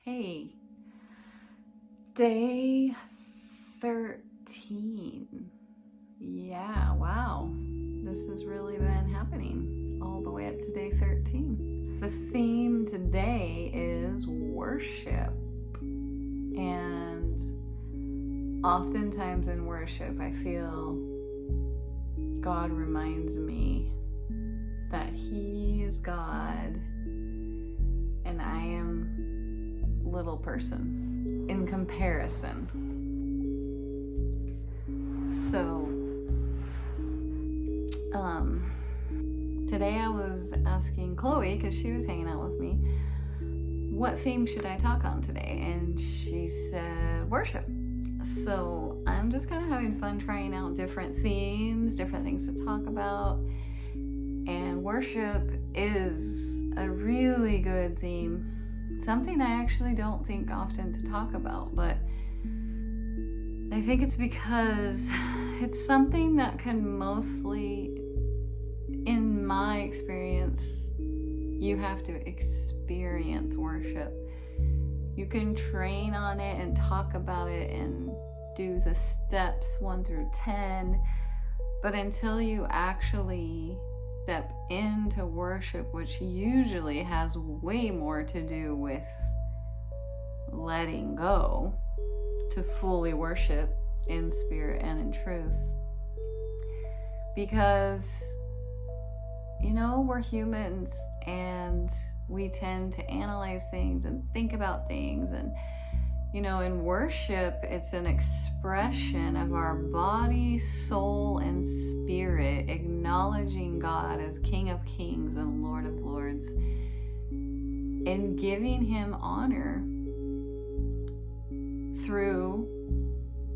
Hey, day 13. Yeah, wow. This has really been happening all the way up to day 13. The theme today is worship. And oftentimes in worship, I feel God reminds me that He is God and I am little person in comparison. So, today I was asking Chloe, because she was hanging out with me, what theme should I talk on today? And she said worship. So I'm just kind of having fun trying out different themes, different things to talk about. And worship is a really good theme. Something I actually don't think often to talk about, but I think it's because it's something that can mostly, in my experience, you have to experience worship. You can train on it and talk about it and do the steps 1 through 10, but until you actually step into worship, which usually has way more to do with letting go to fully worship in spirit and in truth. Because, we're humans and we tend to analyze things and think about things. And, in worship, it's an expression of our body, soul, and spirit acknowledging God as King of Kings and Lord of Lords and giving Him honor through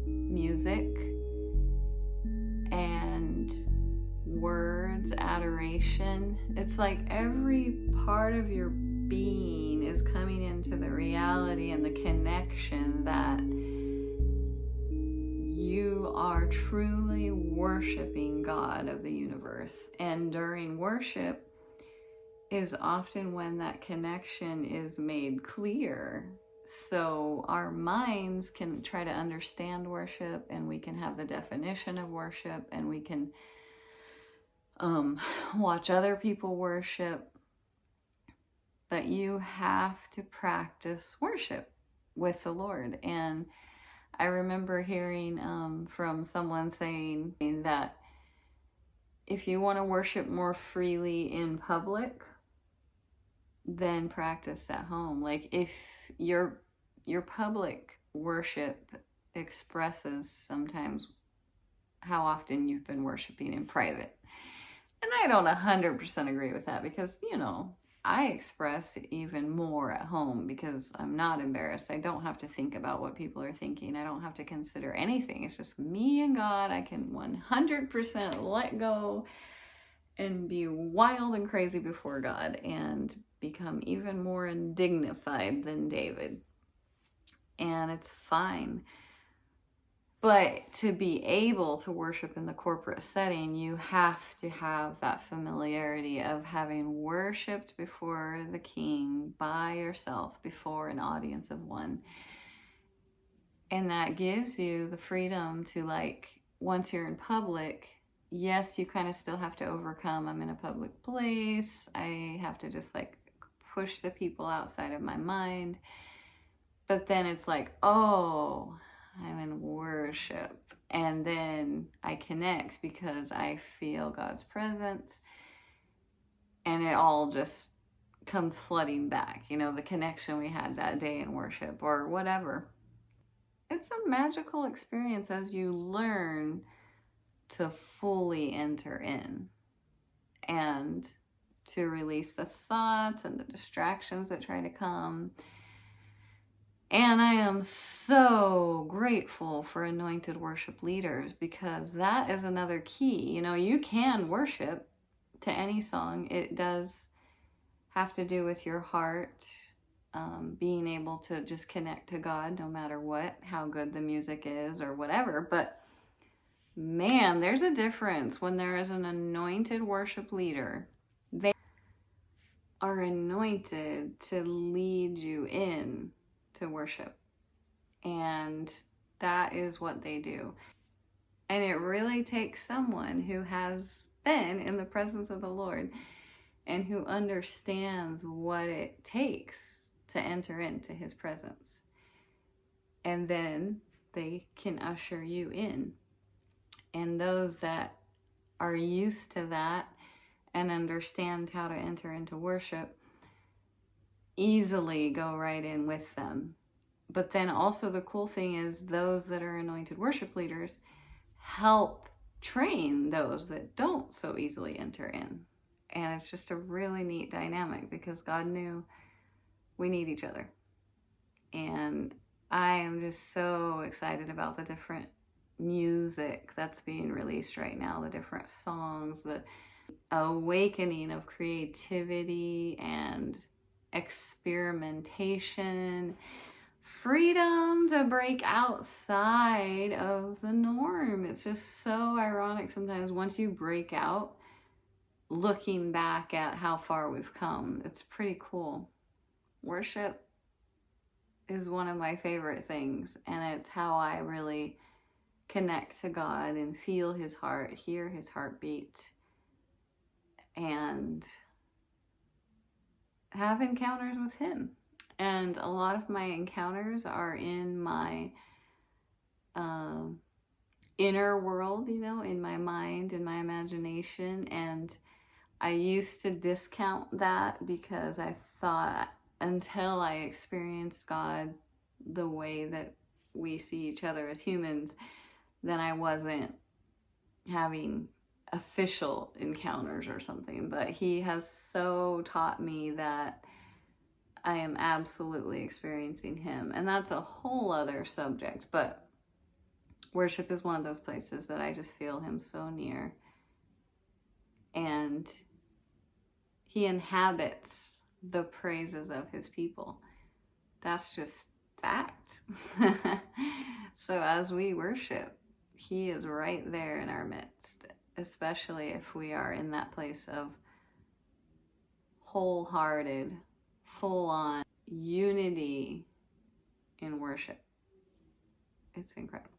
music and words, adoration. It's like every part of your being is coming into the reality and the connection that you are truly worshiping God of the universe. And during worship is often when that connection is made clear. So our minds can try to understand worship, and we can have the definition of worship, and we can watch other people worship. But you have to practice worship with the Lord. And I remember hearing from someone saying that if you want to worship more freely in public, then practice at home. Like if your public worship expresses sometimes how often you've been worshiping in private. And I don't 100% agree with that because, I express even more at home because I'm not embarrassed. I don't have to think about what people are thinking. I don't have to consider anything. It's just me and God. I can 100% let go and be wild and crazy before God and become even more dignified than David. And it's fine. But to be able to worship in the corporate setting, you have to have that familiarity of having worshiped before the King by yourself, before an audience of one. And that gives you the freedom to, once you're in public, yes, you kind of still have to overcome, I'm in a public place. I have to just push the people outside of my mind. But then it's oh, I'm in worship. And then I connect because I feel God's presence. And it all just comes flooding back, the connection we had that day in worship or whatever. It's a magical experience as you learn to fully enter in and to release the thoughts and the distractions that try to come. And I am so grateful for anointed worship leaders because that is another key. You can worship to any song. It does have to do with your heart, being able to just connect to God no matter what, how good the music is or whatever. But man, there's a difference when there is an anointed worship leader. They are anointed to lead you in to worship. And that is what they do. And it really takes someone who has been in the presence of the Lord and who understands what it takes to enter into his presence. And then they can usher you in. And those that are used to that and understand how to enter into worship easily go right in with them. But then also the cool thing is those that are anointed worship leaders help train those that don't so easily enter in. And it's just a really neat dynamic because God knew we need each other. And I am just so excited about the different music that's being released right now, the different songs, the awakening of creativity and experimentation, freedom to break outside of the norm. It's just so ironic sometimes once you break out, looking back at how far we've come. It's pretty cool. Worship is one of my favorite things, and it's how I really connect to God and feel his heart, hear his heartbeat, and have encounters with him. And a lot of my encounters are in my inner world, in my mind, in my imagination. And I used to discount that because I thought until I experienced God the way that we see each other as humans, then I wasn't having official encounters or something. But he has so taught me that I am absolutely experiencing him. And that's a whole other subject. But worship is one of those places that I just feel him so near. And he inhabits the praises of his people. That's just fact. So as we worship, he is right there in our midst, especially if we are in that place of wholehearted, full-on unity in worship. It's incredible.